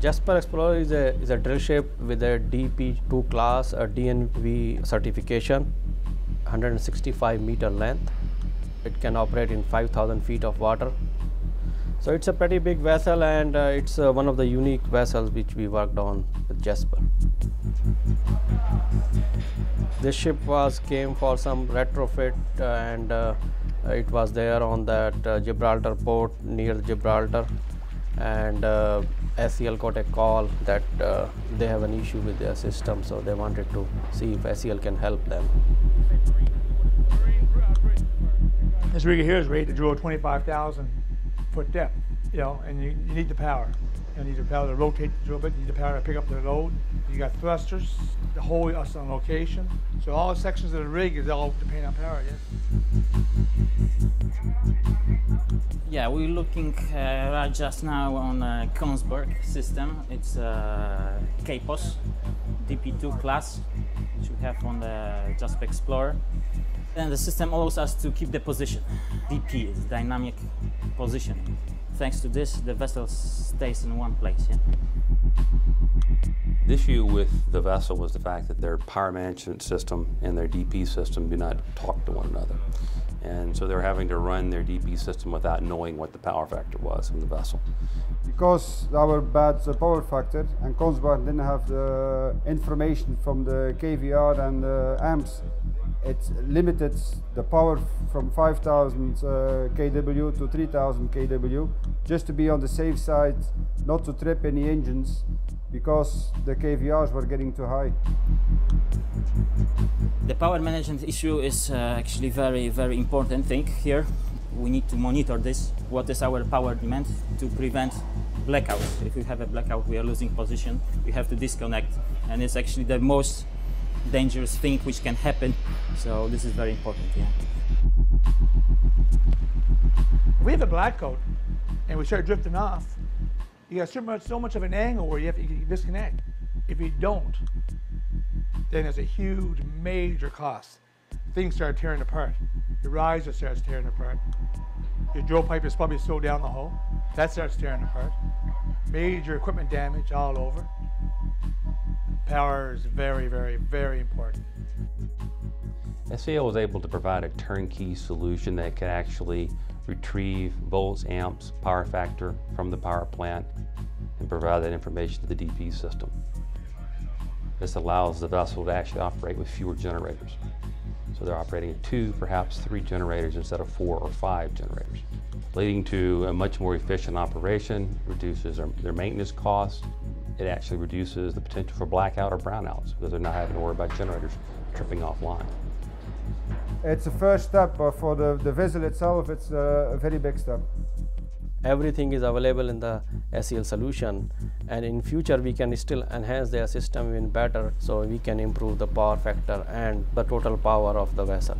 Jasper Explorer is a drill ship with a DP2 class, a DNV certification, 165-meter length. It can operate in 5,000 feet of water. So it's a pretty big vessel, and it's one of the unique vessels which we worked on with Jasper. This ship came for some retrofit, and it was there on that Gibraltar port near Gibraltar, and SEL got a call that they have an issue with their system, so they wanted to see if SEL can help them. This rig here is rated to drill 25,000 foot depth, and you need the power. You need the power to rotate the drill bit, you need the power to pick up the load. You got thrusters, the whole is on location. So all the sections of the rig is all depending on power, yes? Yeah, we're looking right just now on a Kongsberg system. It's a Capos DP2 class, which we have on the Jasper Explorer. And the system allows us to keep the position. DP is dynamic positioning. Thanks to this, the vessel stays in one place. Yeah? The issue with the vessel was the fact that their power management system and their DP system do not talk to one another. And so they're having to run their DP system without knowing what the power factor was in the vessel. Because our bad power factor, and Kongsberg didn't have the information from the KVR and the amps, it limited the power from 5,000 kW to 3,000 kW, just to be on the safe side, not to trip any engines, because the KVRs were getting too high. The power management issue is actually very, very important thing here. We need to monitor this. What is our power demand to prevent blackouts? If we have a blackout, we are losing position, we have to disconnect. And it's actually the most dangerous thing which can happen. So this is very important, yeah. If we have a blackout and we start drifting off, you got so much of an angle where you can disconnect. If you don't, then it's a huge, major cost. Things start tearing apart. Your riser starts tearing apart. Your drill pipe is probably still down the hole. That starts tearing apart. Major equipment damage all over. Power is very, very, very important. SEL was able to provide a turnkey solution that could actually retrieve volts, amps, power factor from the power plant and provide that information to the DP system. This allows the vessel to actually operate with fewer generators. So they're operating at 2, perhaps 3 generators instead of 4 or 5 generators, leading to a much more efficient operation, reduces their maintenance costs. It actually reduces the potential for blackout or brownouts because they're not having to worry about generators tripping offline. It's the first step, but for the vessel itself, it's a very big step. Everything is available in the SEL solution, and in future we can still enhance their system even better, so we can improve the power factor and the total power of the vessel.